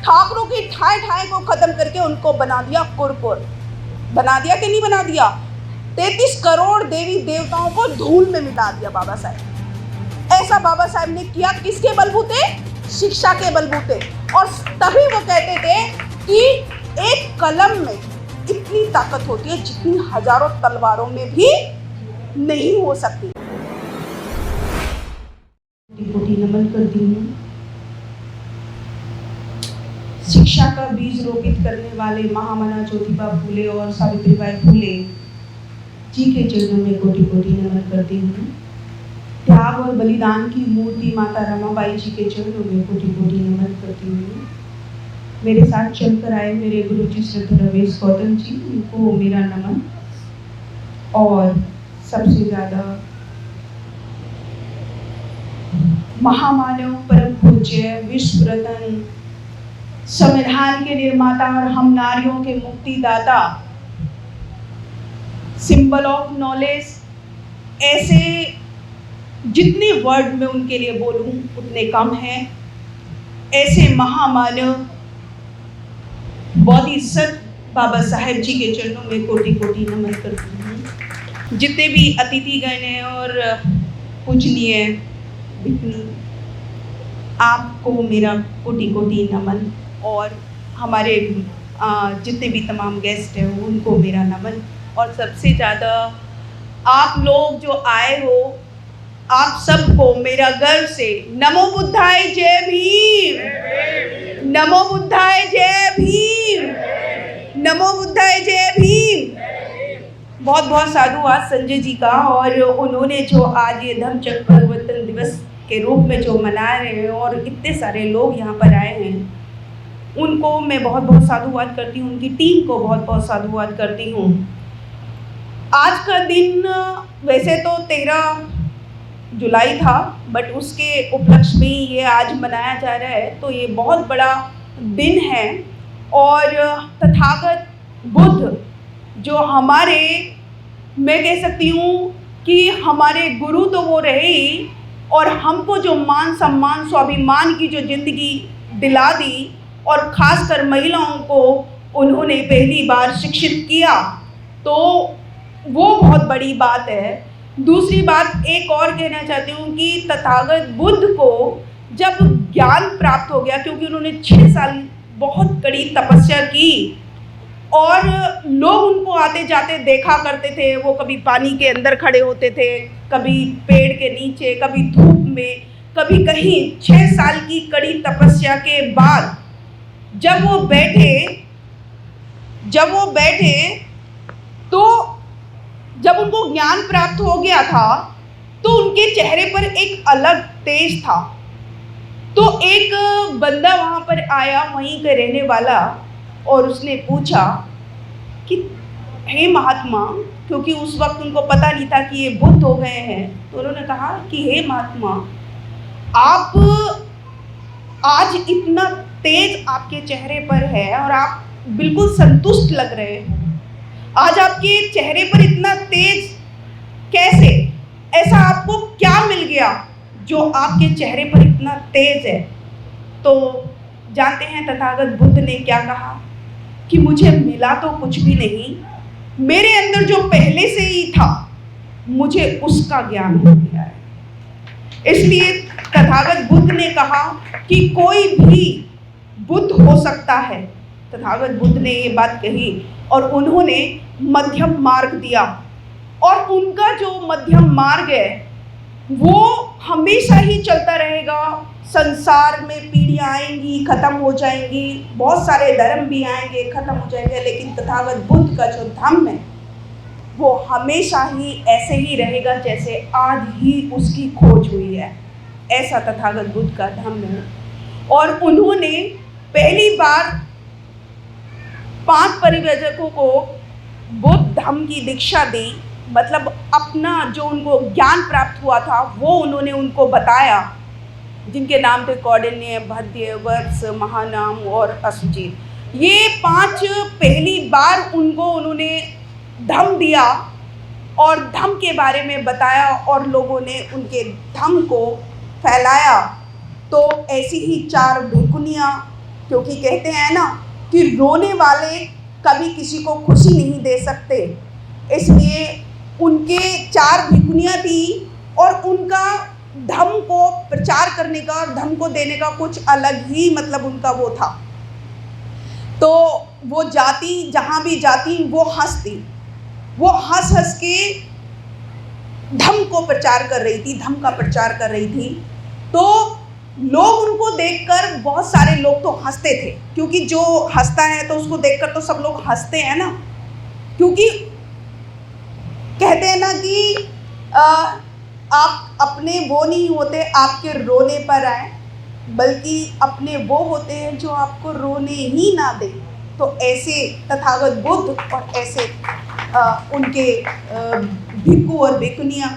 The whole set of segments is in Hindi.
ठाकरों की ठाए ठाए को खत्म करके उनको बना दिया कुरकुर। बना दिया कि नहीं बना दिया? 33 करोड़ देवी देवताओं को धूल में मिटा दिया बाबा साहब। ऐसा बाबा साहब ने किया किसके बलबूते? शिक्षा के बलबूते। और तभी वो कहते थे कि एक कलम में इतनी ताकत होती है जितनी हजारों तलवारों में भी नहीं हो सकती। कोटि नमन करती हूँ। शिक्षा का बीज रोपित करने वाले महामना ज्योतिबा फूले और सावित्रीबाई फूले जी के चरणों में कोटि कोटि नमन करती हूँ। त्याग और बलिदान की मूर्ति माता रमाबाई जी के चरणों में कोटि कोटि नमन करती हूँ। मेरे साथ चलकर आए मेरे गुरु जी श्रद्धा रमेश गौतम जी, उनको मेरा नमन। और सबसे ज्यादा महामानव परम पूज्य विश्व रतन संविधान के निर्माता और हम नारियों के मुक्तिदाता, सिंबल ऑफ नॉलेज, ऐसे जितने वर्ड में उनके लिए बोलूं उतने कम हैं। ऐसे महामानव बोधिसत्व बाबा साहेब जी के चरणों में कोटि कोटि नमन करती हूँ। जितने भी अतिथिगण हैं और पूजनीय बिकनी, आपको मेरा कोटि कोटि नमन। और हमारे जितने भी तमाम गेस्ट हैं उनको मेरा नमन। और सबसे ज़्यादा आप लोग जो आए हो, आप सबको मेरा गर्व से नमो बुद्धाय जय भीम, नमो बुद्धाय जय भीम, नमो बुद्धाय जय भीम। बहुत बहुत साधुवाद संजय जी का। और उन्होंने जो आज ये धम्मचक्र परिवर्तन दिवस के रूप में जो मना रहे हैं और इतने सारे लोग यहाँ पर आए हैं, उनको मैं बहुत बहुत साधुवाद करती हूँ। उनकी टीम को बहुत बहुत साधुवाद करती हूँ। आज का दिन वैसे तो 13 जुलाई था, बट उसके उपलक्ष्य में ये आज मनाया जा रहा है, तो ये बहुत बड़ा दिन है। और तथागत बुद्ध जो हमारे, मैं कह सकती हूँ कि हमारे गुरु तो वो रहे ही, और हमको जो मान सम्मान स्वाभिमान की जो ज़िंदगी दिला दी, और ख़ासकर महिलाओं को उन्होंने पहली बार शिक्षित किया, तो वो बहुत बड़ी बात है। दूसरी बात एक और कहना चाहती हूँ कि तथागत बुद्ध को जब ज्ञान प्राप्त हो गया, क्योंकि उन्होंने 6 साल बहुत कड़ी तपस्या की और लोग उनको आते जाते देखा करते थे। वो कभी पानी के अंदर खड़े होते थे, कभी पेड़ के नीचे, कभी धूप में, कभी कहीं। 6 साल की कड़ी तपस्या के बाद जब वो बैठे तो जब उनको ज्ञान प्राप्त हो गया था, तो उनके चेहरे पर एक अलग तेज था। तो एक बंदा वहाँ पर आया, वहीं का रहने वाला, और उसने पूछा कि हे महात्मा, क्योंकि उस वक्त उनको पता नहीं था कि ये बुद्ध हो गए हैं, तो उन्होंने कहा कि हे महात्मा, आप आज इतना तेज आपके चेहरे पर है और आप बिल्कुल संतुष्ट लग रहे हैं। आज आपके चेहरे पर इतना तेज कैसे? ऐसा आपको क्या मिल गया जो आपके चेहरे पर इतना तेज है? तो जानते हैं तथागत बुद्ध ने क्या कहा कि मुझे मिला तो कुछ भी नहीं, मेरे अंदर जो पहले से ही था मुझे उसका ज्ञान हो गया है। इसलिए तथागत बुद्ध ने कहा कि कोई भी बुद्ध हो सकता है। तथागत बुद्ध ने ये बात कही और उन्होंने मध्यम मार्ग दिया, और उनका जो मध्यम मार्ग है वो हमेशा ही चलता रहेगा। संसार में पीढ़ियाँ आएंगी, ख़त्म हो जाएंगी, बहुत सारे धर्म भी आएंगे, ख़त्म हो जाएंगे, लेकिन तथागत बुद्ध का जो धम्म है वो हमेशा ही ऐसे ही रहेगा जैसे आज ही उसकी खोज हुई है। ऐसा तथागत बुद्ध का धम्म है। और उन्होंने पहली बार 5 परिव्राजकों को बुद्ध धम्म की दीक्षा दी, मतलब अपना जो उनको ज्ञान प्राप्त हुआ था वो उन्होंने उनको बताया, जिनके नाम थे कौंडिन्य, भद्य, वत्स, महानाम और असुचित। ये 5 पहली बार उन्होंने धम्म दिया और धम्म के बारे में बताया और लोगों ने उनके धम्म को फैलाया। तो ऐसी ही 4 भिक्षुनियाँ क्योंकि कहते हैं ना कि रोने वाले कभी किसी को खुशी नहीं दे सकते। इसलिए उनके 4 भिखुनियाँ थी और उनका धर्म को प्रचार करने का और धर्म को देने का कुछ अलग ही मतलब उनका वो था। तो वो जाती, जहाँ भी जाती वो हंसती, वो हंस हंस के धर्म को प्रचार कर रही थी, धर्म का प्रचार कर रही थी। तो लोग उनको देखकर, बहुत सारे लोग तो हंसते थे, क्योंकि जो हंसता है तो उसको देखकर तो सब लोग हंसते हैं ना। क्योंकि कहते हैं ना कि आप अपने वो नहीं होते आपके रोने पर आए, बल्कि अपने वो होते हैं जो आपको रोने ही ना दे। तो ऐसे तथागत बुद्ध और ऐसे उनके भिक्खु और भिक्खुनियाँ,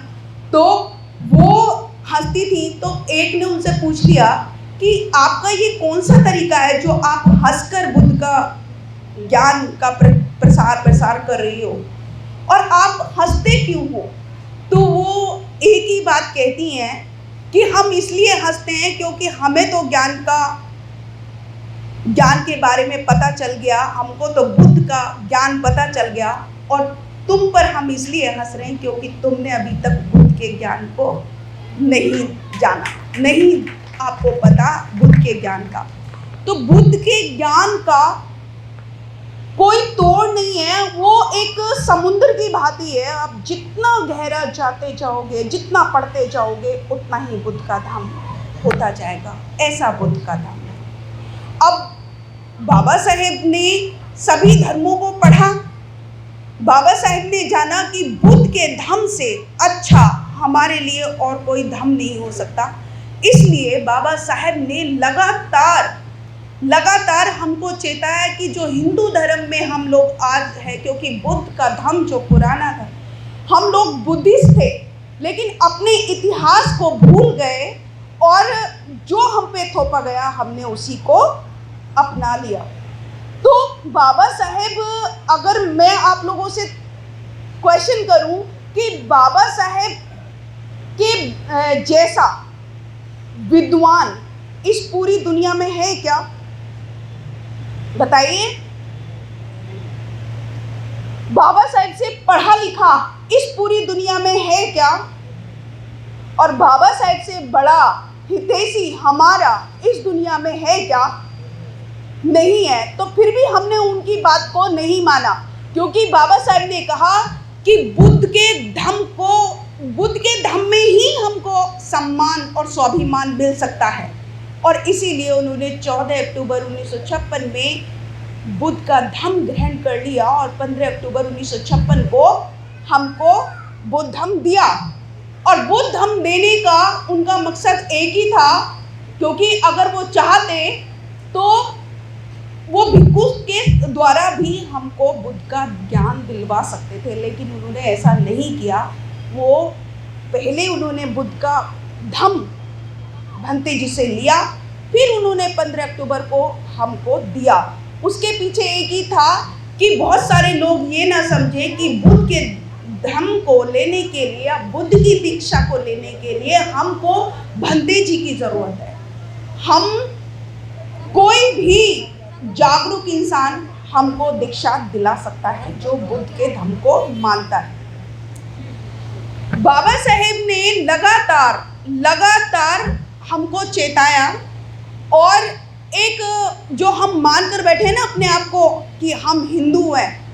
तो वो हंसती थी। तो एक ने उनसे पूछ लिया कि आपका ये कौन सा तरीका है जो आप हंसकर बुद्ध का ज्ञान का प्रसार कर रही हो, और आप हंसते क्यों हो? तो वो एक ही बात कहती हैं कि हम इसलिए हंसते हैं क्योंकि हमें तो ज्ञान के बारे में पता चल गया, हमको तो बुद्ध का ज्ञान पता चल गया, और तुम पर हम इसलिए हंस रहे हैं क्योंकि तुमने अभी तक बुद्ध के ज्ञान को नहीं जाना, नहीं आपको पता बुद्ध के ज्ञान का। तो बुद्ध के ज्ञान का कोई तोड़ नहीं है, वो एक समुद्र की भांति है। आप जितना गहरा जाते जाओगे, जितना पढ़ते जाओगे, उतना ही बुद्ध का धाम होता जाएगा। ऐसा बुद्ध का धाम है। अब बाबा साहेब ने सभी धर्मों को पढ़ा। बाबा साहेब ने जाना कि बुद्ध के धर्म से अच्छा हमारे लिए और कोई धर्म नहीं हो सकता। इसलिए बाबा साहेब ने लगातार हमको चेताया कि जो हिंदू धर्म में हम लोग आज है, क्योंकि बुद्ध का धर्म जो पुराना था, हम लोग बुद्धिस्ट थे, लेकिन अपने इतिहास को भूल गए और जो हम पे थोपा गया हमने उसी को अपना लिया। तो बाबा साहेब, अगर मैं आप लोगों से क्वेश्चन करूं कि बाबा साहेब के जैसा विद्वान इस पूरी दुनिया में है क्या? बताइए। बाबा साहेब से पढ़ा लिखा इस पूरी दुनिया में है क्या? और बाबा साहेब से बड़ा हितैषी हमारा इस दुनिया में है क्या? नहीं है। तो फिर भी हमने उनकी बात को नहीं माना, क्योंकि बाबा साहेब ने कहा कि बुद्ध के धम्म में ही हमको सम्मान और स्वाभिमान मिल सकता है। और इसीलिए उन्होंने 14 अक्टूबर 1956 में बुद्ध का धम्म ग्रहण कर लिया और 15 अक्टूबर 1956 को हमको बुद्ध धम्म दिया। और बुद्ध धम्म देने का उनका मकसद एक ही था, क्योंकि अगर वो चाहते तो वो भिक्खु के द्वारा भी हमको बुद्ध का ज्ञान दिलवा सकते थे, लेकिन उन्होंने ऐसा नहीं किया। वो पहले उन्होंने बुद्ध का धम्म भंते जी से लिया, फिर उन्होंने 15 अक्टूबर को हमको दिया। उसके पीछे एक ही था कि बहुत सारे लोग ये ना समझे कि बुद्ध के धम्म को लेने के लिए, बुद्ध की दीक्षा को लेने के लिए हमको भंते जी की ज़रूरत है। हम कोई भी जागरूक इंसान हमको दीक्षा दिला सकता है जो बुद्ध के धम्म को मानता है। बाबा साहेब ने लगातार हमको चेताया, और एक जो हम मान कर बैठे हैं ना अपने आप को कि हम हिंदू हैं,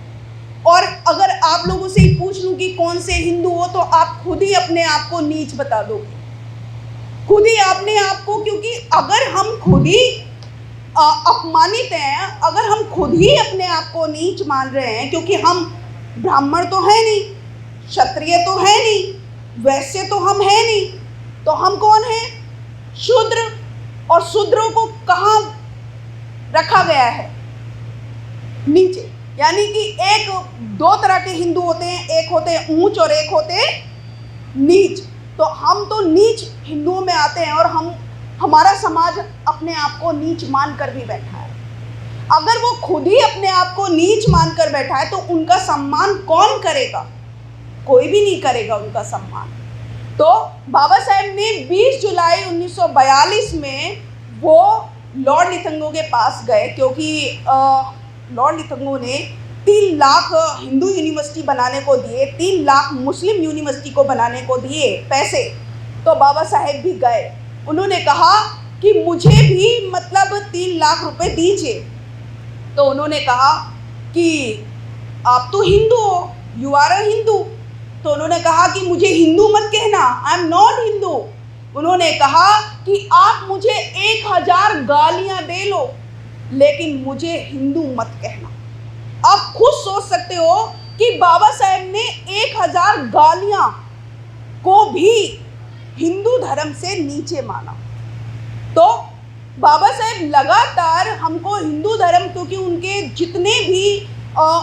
और अगर आप लोगों से ही पूछ लूँ कि कौन से हिंदू हो, तो आप खुद ही अपने आप को नीच बता दोगे, खुद ही अपने आप को। क्योंकि अगर हम खुद ही अपमानित हैं, अगर हम खुद ही अपने आप को नीच मान रहे हैं, क्योंकि हम ब्राह्मण तो है नहीं, क्षत्रिय तो है नहीं, वैश्य तो हम है नहीं, तो हम कौन हैं? शूद्र। और शूद्रों को कहाँ रखा गया है? नीचे। यानी कि दो तरह के हिंदू होते हैं, एक होते हैं ऊंच और एक होते हैं नीच। तो हम तो नीच हिंदुओं में आते हैं, और हमारा समाज अपने आप को नीच मान कर भी बैठा है। अगर वो खुद ही अपने आप को नीच मान कर बैठा है, तो उनका सम्मान कौन करेगा? कोई भी नहीं करेगा उनका सम्मान। तो बाबा साहेब ने 20 जुलाई 1942 में वो लॉर्ड लिथंगो के पास गए, क्योंकि लॉर्ड लिथंगो ने 3 लाख हिंदू यूनिवर्सिटी बनाने को दिए, 3 लाख मुस्लिम यूनिवर्सिटी को बनाने को दिए पैसे। तो बाबा साहेब भी गए, उन्होंने कहा कि मुझे भी मतलब 3 लाख रुपए दीजिए। तो उन्होंने कहा कि आप तो हिंदू हो, यू आर अ हिंदू। तो उन्होंने कहा कि मुझे हिंदू मत कहना, आई एम नॉट हिंदू। उन्होंने कहा कि आप मुझे 1000 गालियां दे लो, लेकिन मुझे हिंदू मत कहना। आप खुद सोच सकते हो कि बाबा साहेब ने 1000 गालियां को भी हिंदू धर्म से नीचे माना। तो बाबा साहेब लगातार हमको हिंदू धर्म, क्योंकि उनके जितने भी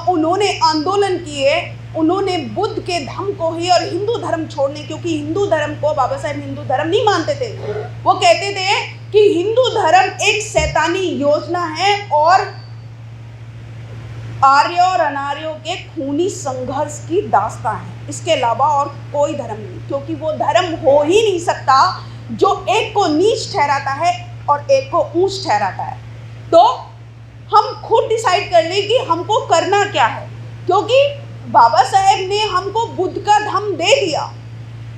उन्होंने आंदोलन किए, उन्होंने बुद्ध के धर्म को ही और हिंदू धर्म छोड़ने, क्योंकि हिंदू धर्म को बाबा साहेब हिंदू धर्म नहीं मानते थे। वो कहते थे कि हिंदू धर्म एक शैतानी योजना है और आर्य और अनार्यों के खूनी संघर्ष की दास्तां है, इसके अलावा और कोई धर्म नहीं। क्योंकि वो धर्म हो ही नहीं सकता जो एक को नीच ठहराता है और एक को ऊंच ठहराता है। तो हम खुद डिसाइड कर लें कि हमको करना क्या है, क्योंकि बाबा साहेब ने हमको बुद्ध का धम्म दे दिया।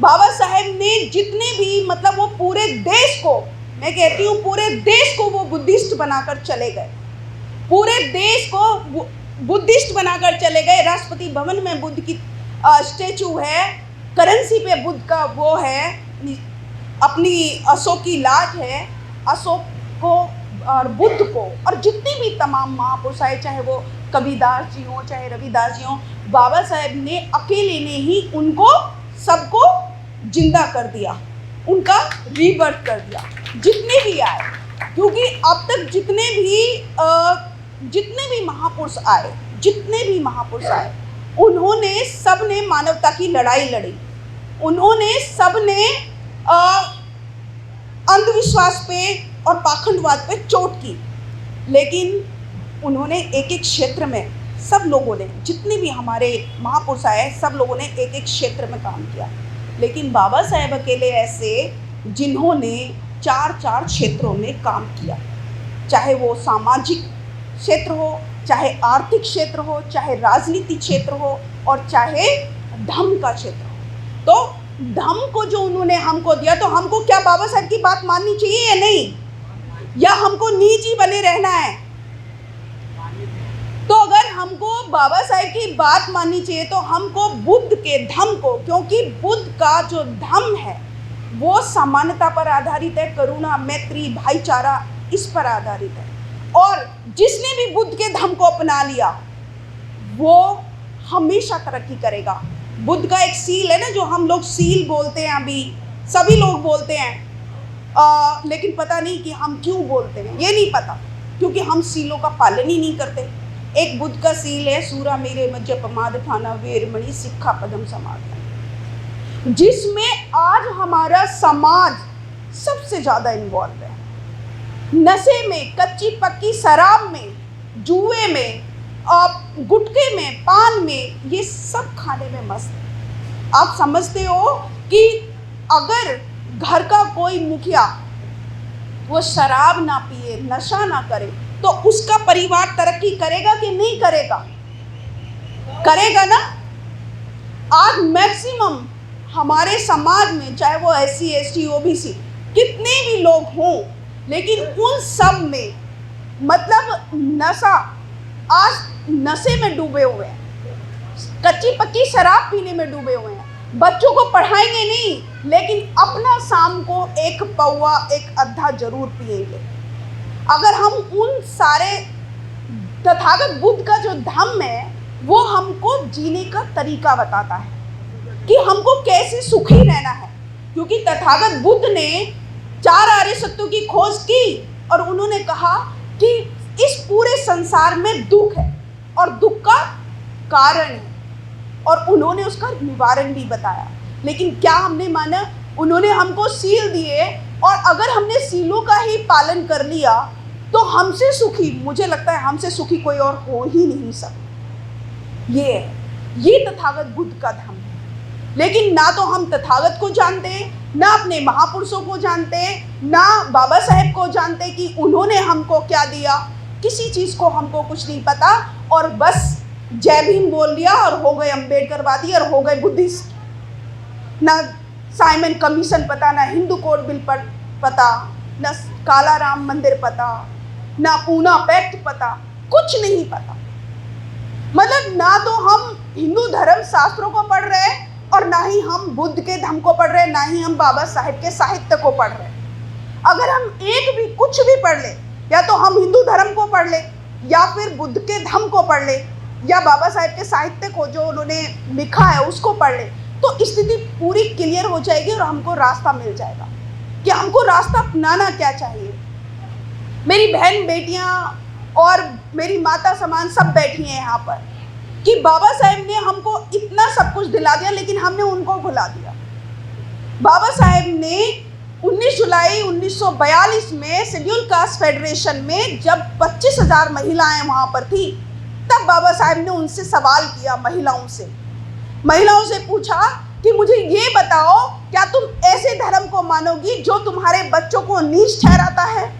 बाबा साहेब ने जितने भी मतलब वो पूरे देश को, मैं कहती हूँ पूरे देश को वो बुद्धिस्ट बनाकर चले गए, पूरे देश को बुद्धिस्ट बनाकर चले गए। राष्ट्रपति भवन में बुद्ध की स्टैचू है, करेंसी पे बुद्ध का वो है, अपनी अशोक की लाज है, अशोक को और बुद्ध को और जितने भी तमाम महापुरुष आए, चाहे वो कबीरदास जी हो चाहे रविदास जी हो, बाबा साहेब ने अकेले ने ही उनको सबको जिंदा कर दिया, उनका रीबर्थ कर दिया, जितने भी आए। क्योंकि अब तक जितने भी महापुरुष आए, उन्होंने सब ने मानवता की लड़ाई लड़ी, उन्होंने सब ने अंधविश्वास पे और पाखंडवाद पे चोट की, लेकिन उन्होंने एक एक क्षेत्र में, सब लोगों ने, जितने भी हमारे महापुरुष आए, सब लोगों ने एक एक क्षेत्र में काम किया। लेकिन बाबा साहेब अकेले ऐसे जिन्होंने 4 क्षेत्रों में काम किया, चाहे वो सामाजिक क्षेत्र हो, चाहे आर्थिक क्षेत्र हो, चाहे राजनीतिक क्षेत्र हो और चाहे धर्म का क्षेत्र हो। तो धर्म को जो उन्होंने हमको दिया, तो हमको क्या बाबा साहब की बात माननी चाहिए या नहीं, या हमको नीच ही बने रहना है? तो अगर हमको बाबा साहब की बात माननी चाहिए तो हमको बुद्ध के धम्म को, क्योंकि बुद्ध का जो धम्म है वो समानता पर आधारित है, करुणा, मैत्री, भाईचारा, इस पर आधारित है। और जिसने भी बुद्ध के धम्म को अपना लिया वो हमेशा तरक्की करेगा। बुद्ध का एक सील है ना, जो हम लोग सील बोलते हैं, अभी सभी लोग बोलते हैं, लेकिन पता नहीं कि हम क्यों बोलते हैं, ये नहीं पता, क्योंकि हम सीलों का पालन ही नहीं करते। एक बुद्ध का सील है, सूरा मेरे मज्ज पमाद ठाना वेरमणि सिक्खा पदम समाधान, जिसमें आज हमारा समाज सबसे ज़्यादा इन्वॉल्व है। नशे में, कच्ची पक्की शराब में, जुए में, गुटखे में, पान में, ये सब खाने में मस्त है। आप समझते हो कि अगर घर का कोई मुखिया वो शराब ना पिए, नशा ना करे, तो उसका परिवार तरक्की करेगा कि नहीं करेगा? करेगा ना। आज मैक्सिमम हमारे समाज में, चाहे वो SC ST OBC कितने भी लोग हों, लेकिन उन सब में मतलब नशा, आज नशे में डूबे हुए हैं, कच्ची पक्की शराब पीने में डूबे हुए हैं। बच्चों को पढ़ाएंगे नहीं, लेकिन अपना शाम को एक पौवा, एक अद्धा जरूर पिएंगे। अगर हम उन सारे तथागत बुद्ध का जो धम्म है वो हमको जीने का तरीका बताता है कि हमको कैसे सुखी रहना है। क्योंकि तथागत बुद्ध ने 4 आर्य सत्यों की खोज की और उन्होंने कहा कि इस पूरे संसार में दुख है और दुख का कारण है, और उन्होंने उसका निवारण भी बताया। लेकिन क्या हमने माना? उन्होंने हमको सील दिए, और अगर हमने सीलों का ही पालन कर लिया तो हमसे सुखी, मुझे लगता है हमसे सुखी कोई और हो ही नहीं सकता। ये तथागत बुद्ध का धम्म है। लेकिन ना तो हम तथागत को जानते हैं, ना अपने महापुरुषों को जानते हैं, ना बाबा साहेब को जानते कि उन्होंने हमको क्या दिया। किसी चीज़ को हमको कुछ नहीं पता और बस जय भीम बोल दिया और हो गए अम्बेडकरवादी और हो गए बुद्धिस्ट। ना साइमन कमीशन पता, ना हिंदू कोड बिल पर पता, ना काला राम मंदिर पता, ना पूना पैक्ट पता, कुछ नहीं पता। मतलब ना तो हम हिंदू धर्म शास्त्रों को पढ़ रहे हैं और ना ही हम बुद्ध के धम्म को पढ़ रहे हैं, ना ही हम बाबा साहेब के साहित्य को पढ़ रहे हैं। अगर हम एक भी कुछ भी पढ़ ले, या तो हम हिंदू धर्म को पढ़ ले, या फिर बुद्ध के धम्म को पढ़ ले, या बाबा साहेब के साहित्य को जो उन्होंने लिखा है उसको पढ़ ले, तो स्थिति पूरी क्लियर हो जाएगी और हमको रास्ता मिल जाएगा कि हमको रास्ता अपनाना क्या चाहिए। मेरी बहन बेटियां और मेरी माता समान सब बैठी हैं यहाँ पर कि बाबा साहेब ने हमको इतना सब कुछ दिला दिया, लेकिन हमने उनको भुला दिया। बाबा साहेब ने 19 जुलाई 1942 में शेड्यूल कास्ट फेडरेशन में जब 25,000 महिलाएं वहाँ पर थी, तब बाबा साहेब ने उनसे सवाल किया, महिलाओं से पूछा कि मुझे ये बताओ, क्या तुम ऐसे धर्म को मानोगी जो तुम्हारे बच्चों को नीच ठहराता है,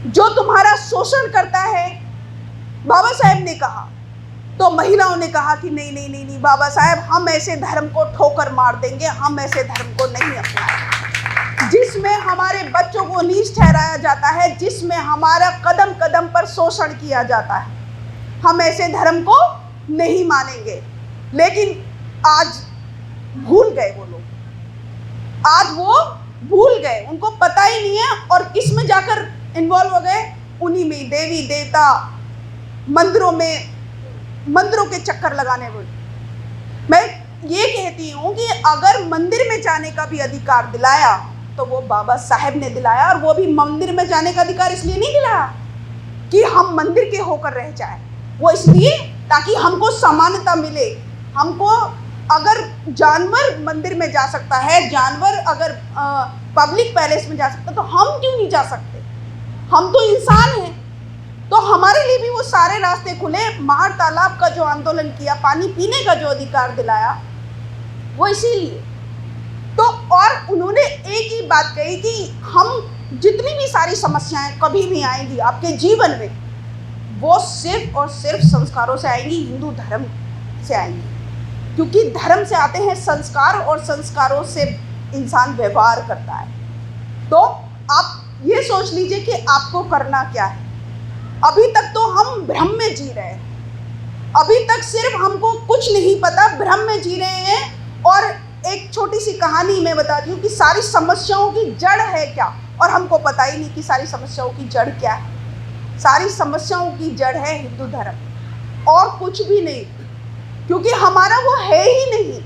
जो तुम्हारा शोषण करता है? बाबा साहेब ने कहा। तो महिलाओं ने कहा कि नहीं नहीं नहीं नहीं बाबा साहेब, हम ऐसे धर्म को ठोकर मार देंगे, हम ऐसे धर्म को नहीं अपनाएंगे जिसमें हमारे बच्चों को नीच ठहराया जाता है, जिसमें हमारा कदम कदम पर शोषण किया जाता है। हम ऐसे धर्म को नहीं मानेंगे। लेकिन आज भूल गए वो लोग, आज वो भूल गए, उनको पता ही नहीं है और किस में जाकर इन्वॉल्व हो गए, उन्हीं में देवी देवता मंदिरों के चक्कर लगाने में। मैं ये कहती हूँ कि अगर मंदिर में जाने का भी अधिकार दिलाया तो वो बाबा साहेब ने दिलाया, और वो भी मंदिर में जाने का अधिकार इसलिए नहीं दिलाया कि हम मंदिर के होकर रह जाए, वो इसलिए ताकि हमको समानता मिले। हमको अगर जानवर मंदिर में जा सकता है, जानवर अगर पब्लिक पैलेस में जा सकता है, तो हम क्यों नहीं जा सकते? हम तो इंसान हैं, तो हमारे लिए भी वो सारे रास्ते खुले। महार तालाब का जो आंदोलन किया, पानी पीने का जो अधिकार दिलाया, वो इसीलिए। तो और उन्होंने एक ही बात कही कि हम जितनी भी सारी समस्याएं कभी भी आएंगी आपके जीवन में, वो सिर्फ और सिर्फ संस्कारों से आएंगी, हिंदू धर्म से आएंगी। क्योंकि धर्म से आते हैं संस्कार और संस्कारों से इंसान व्यवहार करता है। तो आप ये सोच लीजिए कि आपको करना क्या है। अभी तक तो हम भ्रम में जी रहे हैं, अभी तक सिर्फ हमको कुछ नहीं पता, भ्रम में जी रहे हैं। और एक छोटी सी कहानी मैं बताती हूँ कि सारी समस्याओं की जड़ है क्या, और हमको पता ही नहीं कि सारी समस्याओं की जड़ क्या है। सारी समस्याओं की जड़ है हिंदू धर्म और कुछ भी नहीं, क्योंकि हमारा वो है ही नहीं,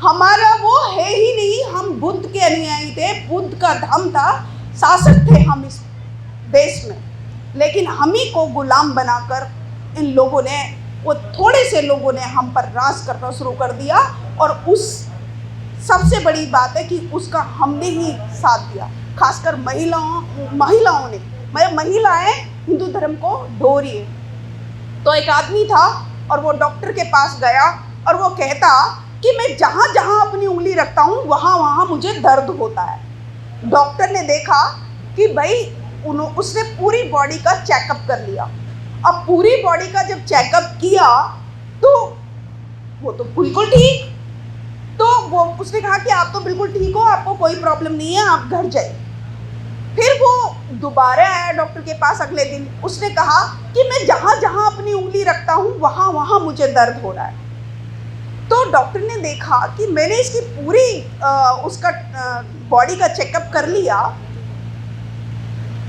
हमारा वो है ही नहीं। हम बुद्ध के अनुयायी थे, बुद्ध का धर्म था, शासक थे हम इस देश में, लेकिन हम ही को गुलाम बनाकर इन लोगों ने, वो थोड़े से लोगों ने हम पर राज करना शुरू कर दिया। और उस सबसे बड़ी बात है कि उसका हमने ही साथ दिया, खासकर महिलाओं ने। महिलाएं हिंदू धर्म को ढो रही है। तो एक आदमी था और वो डॉक्टर के पास गया और वो कहता कि मैं जहाँ जहाँ अपनी उंगली रखता हूँ वहाँ वहाँ मुझे दर्द होता है। डॉक्टर ने देखा कि भाई उसने पूरी बॉडी का चेकअप कर लिया। अब पूरी बॉडी का जब चेकअप किया तो वो तो बिल्कुल ठीक, तो वो उसने कहा कि आप तो बिल्कुल ठीक हो, आपको कोई प्रॉब्लम नहीं है, आप घर जाइए। फिर वो दोबारा आया डॉक्टर के पास अगले दिन, उसने कहा कि मैं जहाँ जहाँ अपनी उंगली रखता हूँ वहाँ वहाँ मुझे दर्द हो रहा है। तो डॉक्टर ने देखा कि मैंने इसकी पूरी उसका बॉडी का चेकअप कर लिया,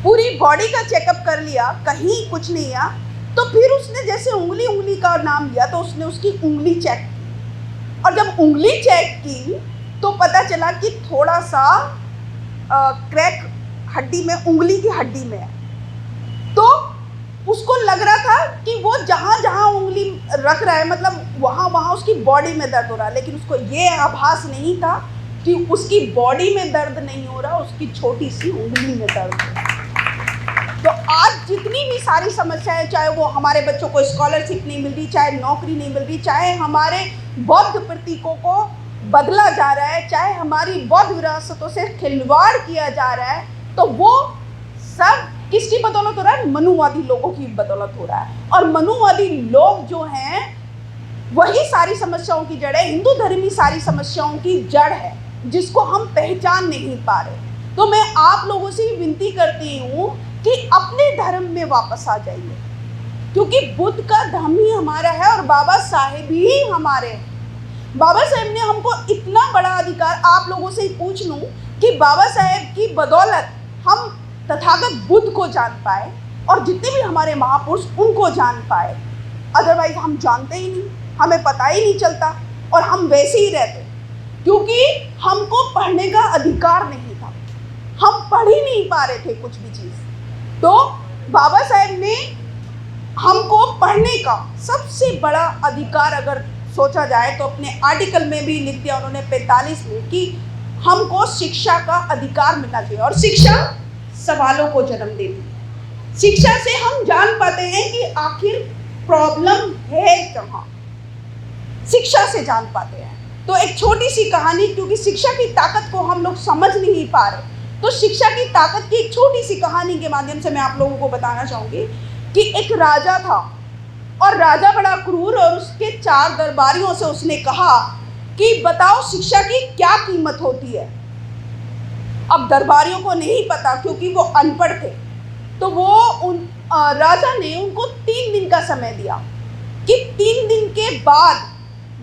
पूरी बॉडी का चेकअप कर लिया, कहीं कुछ नहीं है। तो फिर उसने जैसे उंगली का नाम लिया तो उसने उसकी उंगली चेक की, और जब उंगली चेक की तो पता चला कि थोड़ा सा क्रैक हड्डी में, उंगली की हड्डी में है। तो उसको लग रहा था कि वो जहाँ जहाँ उंगली रख रहा है मतलब वहाँ वहाँ उसकी बॉडी में दर्द हो रहा है, लेकिन उसको ये आभास नहीं था कि उसकी बॉडी में दर्द नहीं हो रहा, उसकी छोटी सी उंगली में दर्द हो रहा है। तो आज जितनी भी सारी समस्याएं, चाहे वो हमारे बच्चों को स्कॉलरशिप नहीं मिल रही, चाहे नौकरी नहीं मिल रही, चाहे हमारे बौद्ध प्रतीकों को बदला जा रहा है, चाहे हमारी बौद्ध विरासतों से खिलवाड़ किया जा रहा है, तो वो सब किसकी बदौलत हो रहा है? मनुवादी लोगों की बदौलत हो रहा है। और मनुवादी लोग जो हैं वही सारी समस्याओं की जड़ है। हिंदू धर्म ही सारी समस्याओं की जड़ है, जिसको हम पहचान नहीं पा रहे। तो मैं आप लोगों से विनती करती हूँ कि अपने धर्म में वापस आ जाइए, क्योंकि बुद्ध का धर्म ही हमारा है और बाबा साहेब ही हमारे हैं। बाबा साहेब ने हमको इतना बड़ा अधिकार, आप लोगों से ही पूछ लूँ कि बाबा साहेब की बदौलत हम तथागत बुद्ध को जान पाए और जितने भी हमारे महापुरुष उनको जान पाए। अदरवाइज हम जानते ही नहीं, हमें पता ही नहीं चलता और हम वैसे ही रहते, क्योंकि हमको पढ़ने का अधिकार नहीं था, हम पढ़ ही नहीं पा रहे थे कुछ भी चीज़। तो बाबा साहेब ने हमको पढ़ने का सबसे बड़ा अधिकार अगर सोचा जाए तो अपने आर्टिकल में भी लिख दिया उन्होंने 45 में कि हमको शिक्षा का अधिकार मिलना चाहिए। और शिक्षा सवालों को जन्म देती है। शिक्षा से हम जान पाते हैं कि आखिर प्रॉब्लम है कहाँ, शिक्षा से जान पाते हैं। तो एक छोटी सी कहानी, क्योंकि शिक्षा की ताकत को हम लोग समझ नहीं पा रहे, तो शिक्षा की ताकत की एक छोटी सी कहानी के माध्यम से मैं आप लोगों को बताना चाहूँगी कि एक राजा था और राजा बड़ा क्रूर, और उसके 4 दरबारियों से उसने कहा कि बताओ शिक्षा की क्या कीमत होती है। अब दरबारियों को नहीं पता क्योंकि वो अनपढ़ थे, तो वो राजा ने उनको 3 दिन का समय दिया कि 3 दिन के बाद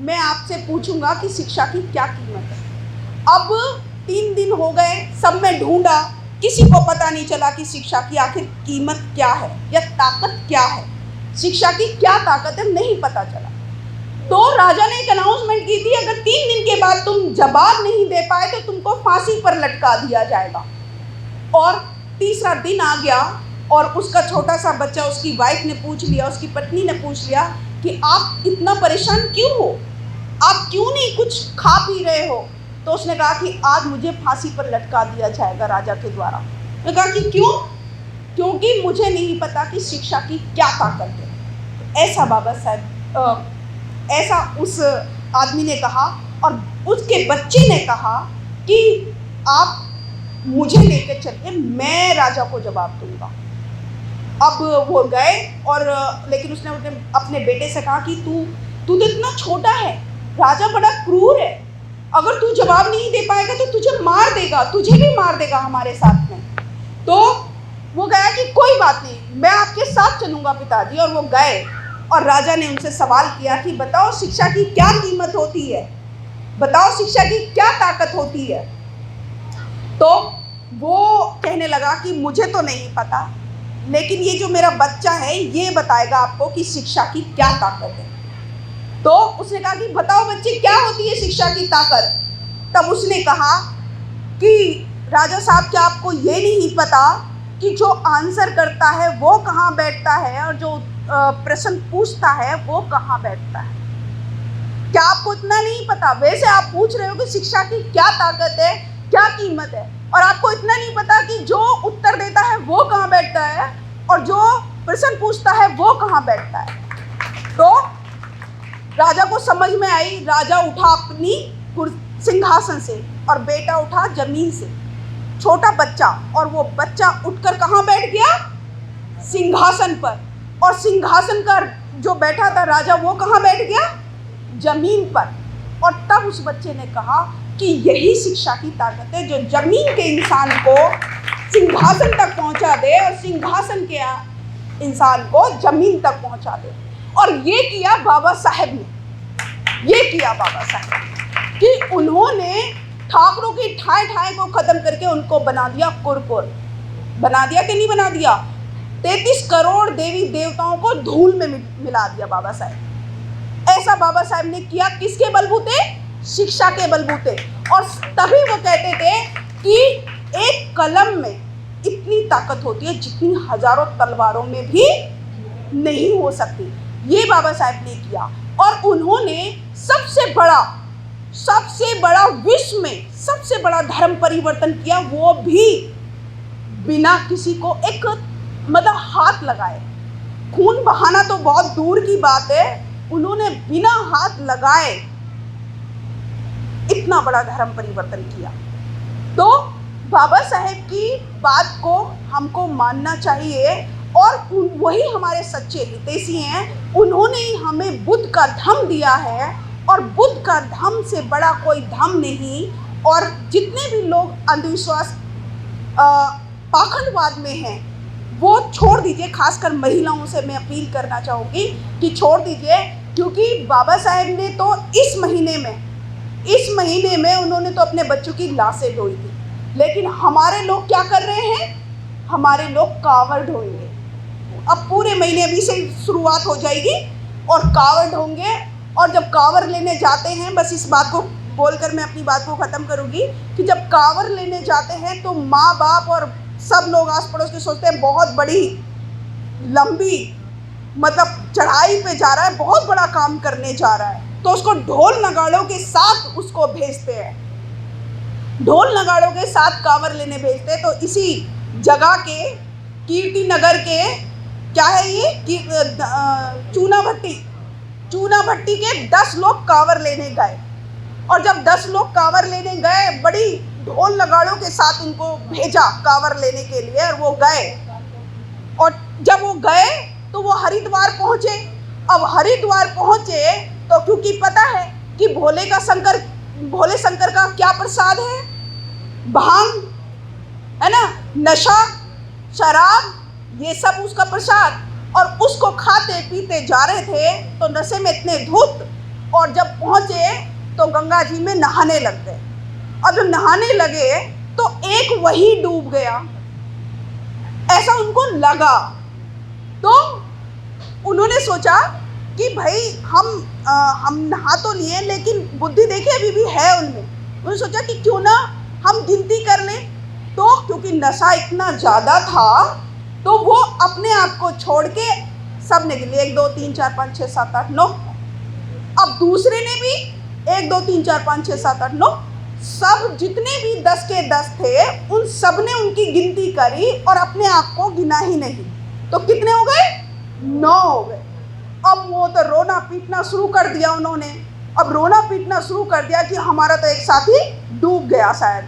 मैं आपसे पूछूंगा कि शिक्षा की क्या कीमत है। अब 3 दिन हो गए, सब में ढूंढा, किसी को पता नहीं चला कि शिक्षा की आखिर कीमत क्या है या ताकत क्या है, शिक्षा की क्या ताकत है, नहीं पता चला। तो राजा ने एक अनाउंसमेंट की थी, अगर 3 दिन के बाद तुम जवाब नहीं दे पाए तो तुमको फांसी पर लटका दिया जाएगा। और तीसरा दिन आ गया और उसका छोटा सा बच्चा, उसकी वाइफ ने पूछ लिया, उसकी पत्नी ने पूछ लिया कि आप इतना परेशान क्यों हो, आप क्यों नहीं कुछ खा पी रहे हो। तो उसने कहा कि आज मुझे फांसी पर लटका दिया जाएगा राजा के द्वारा। उसने कहा कि क्यों? क्योंकि मुझे नहीं पता कि शिक्षा की क्या ताकत है। ऐसा बाबा साहब, ऐसा उस आदमी ने कहा और उसके बच्चे ने कहा कि आप मुझे लेकर चलिए, मैं राजा को जवाब दूंगा। अब वो गए और लेकिन उसने अपने बेटे से कहा कि तू तो इतना छोटा है, राजा बड़ा क्रूर है, अगर तू जवाब नहीं दे पाएगा तो तुझे मार देगा, तुझे भी मार देगा हमारे साथ में। तो वो गया कि कोई बात नहीं, मैं आपके साथ चलूँगा पिताजी। और वो गए और राजा ने उनसे सवाल किया कि बताओ शिक्षा की क्या कीमत होती है, बताओ शिक्षा की क्या ताकत होती है। तो वो कहने लगा कि मुझे तो नहीं पता, लेकिन ये जो मेरा बच्चा है ये बताएगा आपको कि शिक्षा की क्या ताकत है। तो उसने कहा कि बताओ बच्चे क्या होती है शिक्षा की ताकत। तब उसने कहा कि राजा साहब क्या आपको ये नहीं पता कि जो आंसर करता है वो कहाँ बैठता है और जो प्रश्न पूछता है वो कहाँ बैठता है? क्या आपको इतना नहीं पता? वैसे आप पूछ रहे हो कि शिक्षा की क्या ताकत है, क्या कीमत है, और आपको इतना नहीं पता कि जो उत्तर देता है वो कहाँ बैठता है और जो प्रश्न पूछता है वो कहाँ बैठता है। तो राजा को समझ में आई, राजा उठा अपनी सिंहासन से और बेटा उठा जमीन से, छोटा बच्चा, और वो बच्चा उठकर कहाँ बैठ गया? सिंहासन पर। और सिंहासन का जो बैठा था राजा वो कहाँ बैठ गया? जमीन पर। और तब उस बच्चे ने कहा कि यही शिक्षा की ताकत है जो जमीन के इंसान को सिंहासन तक पहुंचा दे और सिंहासन के इंसान को जमीन तक पहुंचा दे। और ये किया बाबा साहेब ने, ये किया बाबा साहेब कि उन्होंने ठाकरों की ठाए ठाए को खत्म करके उनको बना दिया कुरकुर। बना दिया कि नहीं बना दिया? 33 करोड़ देवी देवताओं को धूल में मिला दिया बाबा साहेब। ऐसा बाबा साहेब ने किया किसके बलबूते? शिक्षा के बलबूते। और तभी वो कहते थे कि एक कलम में इतनी ताकत होती है जितनी हजारों तलवारों में भी नहीं हो सकती। ये बाबा साहेब ने किया और उन्होंने सबसे बड़ा विश्व में सबसे बड़ा धर्म परिवर्तन किया, वो भी बिना किसी को एक मतलब हाथ लगाए। खून बहाना तो बहुत दूर की बात है, उन्होंने बिना हाथ लगाए इतना बड़ा धर्म परिवर्तन किया। तो बाबा साहेब की बात को हमको मानना चाहिए और वही हमारे सच्चे हितैषी हैं। उन्होंने ही हमें बुद्ध का धम्म दिया है और बुद्ध का धम्म से बड़ा कोई धम्म नहीं। और जितने भी लोग अंधविश्वास पाखंडवाद में हैं वो छोड़ दीजिए। खासकर महिलाओं से मैं अपील करना चाहूँगी कि छोड़ दीजिए, क्योंकि बाबा साहेब ने तो इस महीने में उन्होंने तो अपने बच्चों की लाशें ढोई थी, लेकिन हमारे लोग क्या कर रहे हैं? हमारे लोग कांवड़ ढोएंगे। अब पूरे महीने अभी से शुरुआत हो जाएगी और कांवड़ ढोंगे। और जब कांवड़ लेने जाते हैं, बस इस बात को बोलकर मैं अपनी बात को ख़त्म करूँगी कि जब कांवड़ लेने जाते हैं तो माँ बाप और सब लोग आस पड़ोस के सोचते हैं बहुत बड़ी लंबी मतलब चढ़ाई पे जा रहा है, बहुत बड़ा काम करने जा रहा है, तो उसको ढोल नगाड़ों के साथ उसको भेजते हैं। ढोल नगाड़ों के साथ कांवड़ लेने भेजते हैं। तो इसी जगह के कीर्ति नगर के क्या है ये कि चूना भट्टी के 10 लोग कांवड़ लेने गए। और जब 10 लोग कांवड़ लेने गए, बड़ी ढोल नगाड़ों के साथ उनको भेजा कांवड़ लेने के लिए, और वो गए। और जब वो गए तो वो हरिद्वार पहुँचे। अब हरिद्वार पहुँचे तो क्योंकि पता है कि भोले शंकर का क्या प्रसाद है? भांग है ना, नशा, शराब, ये सब उसका प्रसाद। और उसको खाते पीते जा रहे थे तो नशे में इतने धुत, और जब पहुँचे तो गंगा जी में नहाने लग गए। और जब नहाने लगे तो एक वही डूब गया, ऐसा उनको लगा। तो उन्होंने सोचा कि भाई हम नहा तो लिए, लेकिन बुद्धि देखिए अभी भी है उनमें। उन्होंने सोचा कि क्यों ना हम गिनती कर लें। तो क्योंकि नशा इतना ज़्यादा था तो वो अपने आप को छोड़ के सब ने गिन लिया, 1 2 3 4 5 6 7 8 9। अब दूसरे ने भी 1 2 3 4 5 6 7 8 9, सब जितने भी 10 के 10 थे उन सब ने उनकी गिनती करी और अपने आप को गिना ही नहीं। तो कितने हो गए? 9 हो गए। अब वो तो रोना पीटना शुरू कर दिया उन्होंने। अब रोना पीटना शुरू कर दिया कि हमारा तो एक साथी डूब गया शायद।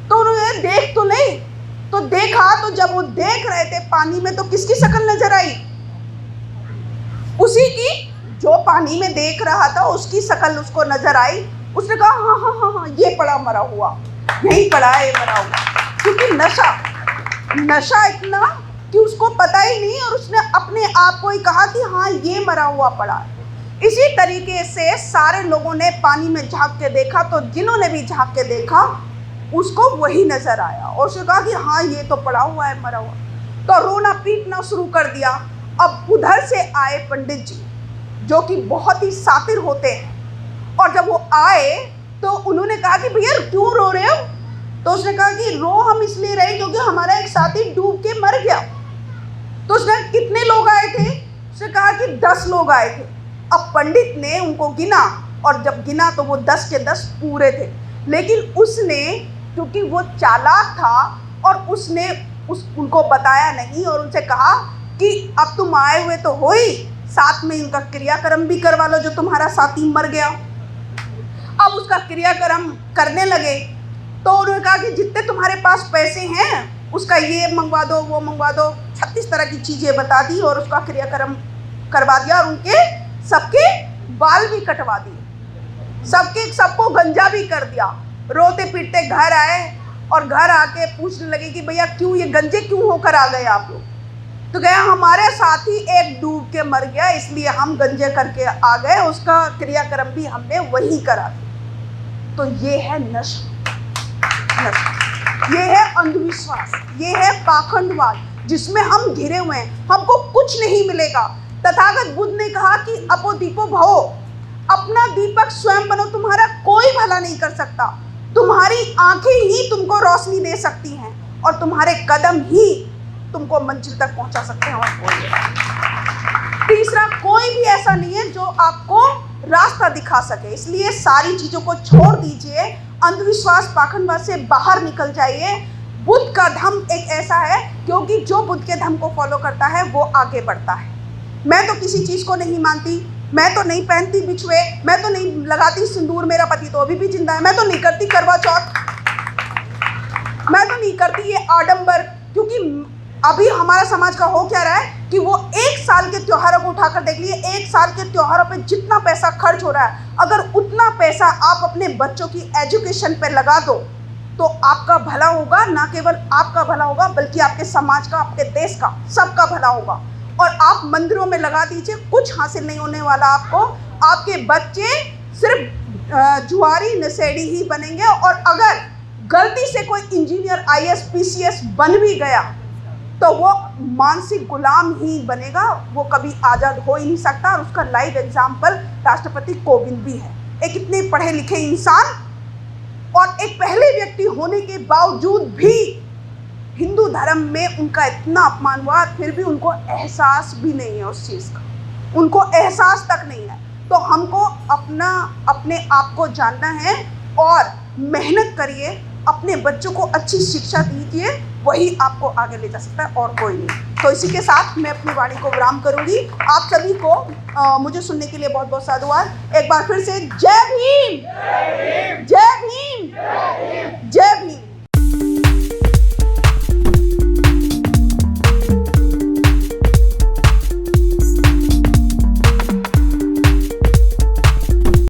तो उन्होंने देख तो नहीं, तो देखा, तो जब वो देख रहे थे पानी में तो किसकी शक्ल नजर आई? उसी की, जो पानी में देख रहा था उसकी शक्ल उसको नजर आई। उसने कहा हाँ हाँ हाँ हाँ, ये पड़ा मरा हुआ, यही पड़ा है मरा हुआ। क्योंकि नशा इतना कि उसको पता ही नहीं, और उसने अपने आप को ही कहा कि हाँ ये मरा हुआ पड़ा। इसी तरीके से सारे लोगों ने पानी में झांक के देखा, तो जिन्होंने भी झांक के देखा उसको वही नजर आया, और उसने कहा कि हाँ ये तो पड़ा हुआ है मरा हुआ। तो रोना पीटना शुरू कर दिया। अब उधर से आए पंडित जी, जो कि बहुत ही सातिर होते हैं, और जब वो आए तो उन्होंने कहा कि भैया क्यों रो रहे हो? तो उसने कहा कि रो हम इसलिए रहे क्योंकि हमारा एक साथी डूब के मर गया। तो उसने कितने लोग आए थे? उसने कहा कि 10 लोग आए थे। अब पंडित ने उनको गिना, और जब गिना तो वो 10 के 10 पूरे थे। लेकिन उसने, क्योंकि वो चालाक था, और उसने उनको बताया नहीं, और उनसे कहा कि अब तुम आए हुए तो हो ही, साथ में इनका क्रियाक्रम भी करवा लो जो तुम्हारा साथी मर गया। अब उसका क्रियाक्रम करने लगे। तो उन्होंने कहा कि जितने तुम्हारे पास पैसे हैं उसका ये मंगवा दो, वो मंगवा दो, 36 तरह की चीज़ें बता दी, और उसका क्रियाक्रम करवा दिया, और उनके सबके बाल भी कटवा दिए, सबको गंजा भी कर दिया। रोते पीटते घर आए, और घर आके पूछने लगे कि भैया क्यों ये गंजे क्यों होकर आ गए आप लोग? तो गया हमारे साथी एक डूब के मर गया, इसलिए हम गंजे करके आ गए, उसका क्रियाक्रम भी हमने वही करा। तो ये है नशा, ये है अंधविश्वास, ये है पाखंडवाद, जिसमें हम घिरे हुए हैं। हमको कुछ नहीं मिलेगा। तथागत बुद्ध ने कहा कि अपो दीपो भवो, अपना दीपक स्वयं बनो। तुम्हारा कोई भला नहीं कर सकता, तुम्हारी आंखें ही तुमको रोशनी दे सकती हैं, और तुम्हारे कदम ही तुमको मंजिल तक पहुंचा सकते हैं। और कोई तीसरा कोई भी ऐसा नहीं है जो आपको रास्ता दिखा सके। इसलिए सारी चीजों को छोड़ दीजिए, अंधविश्वास पाखंडवाद से बाहर निकल जाइए। बुद्ध का धम्म एक ऐसा है, क्योंकि जो बुद्ध के धम्म को फॉलो करता है वो आगे बढ़ता है। मैं तो किसी चीज़ को नहीं मानती, मैं तो नहीं पहनती बिछुए, मैं तो नहीं लगाती सिंदूर, मेरा पति तो अभी भी जिंदा है, मैं तो नहीं करती करवा चौथ, मैं तो नहीं करती ये आडंबर। क्योंकि अभी हमारा समाज का हो क्या रहा है कि वो एक साल के त्योहारों को उठाकर देख लिए, एक साल के त्योहारों पे जितना पैसा खर्च हो रहा है, अगर उतना पैसा आप अपने बच्चों की एजुकेशन पे लगा दो तो आपका भला होगा। ना केवल आपका भला होगा बल्कि आपके समाज का, आपके देश का, सबका भला होगा। और आप मंदिरों में लगा दीजिए, कुछ हासिल नहीं होने वाला आपको। आपके बच्चे सिर्फ जुआरी नशेड़ी ही बनेंगे। और अगर गलती से कोई इंजीनियर, IAS, PCS बन भी गया तो वो मानसिक गुलाम ही बनेगा, वो कभी आज़ाद हो ही नहीं सकता। और उसका लाइव एग्जाम्पल राष्ट्रपति कोविंद भी है। एक इतने पढ़े लिखे इंसान और एक पहले व्यक्ति होने के बावजूद भी हिंदू धर्म में उनका इतना अपमान हुआ, फिर भी उनको एहसास भी नहीं है उस चीज़ का, उनको एहसास तक नहीं है। तो हमको अपने आप को जानना है और मेहनत करिए, अपने बच्चों को अच्छी शिक्षा दीजिए, वही आपको आगे ले जा सकता है और कोई नहीं। तो इसी के साथ मैं अपनी वाणी को विराम करूंगी। आप सभी को मुझे सुनने के लिए बहुत बहुत साधुवाद। एक बार फिर से जय भीम, जय भीम, जय भीम।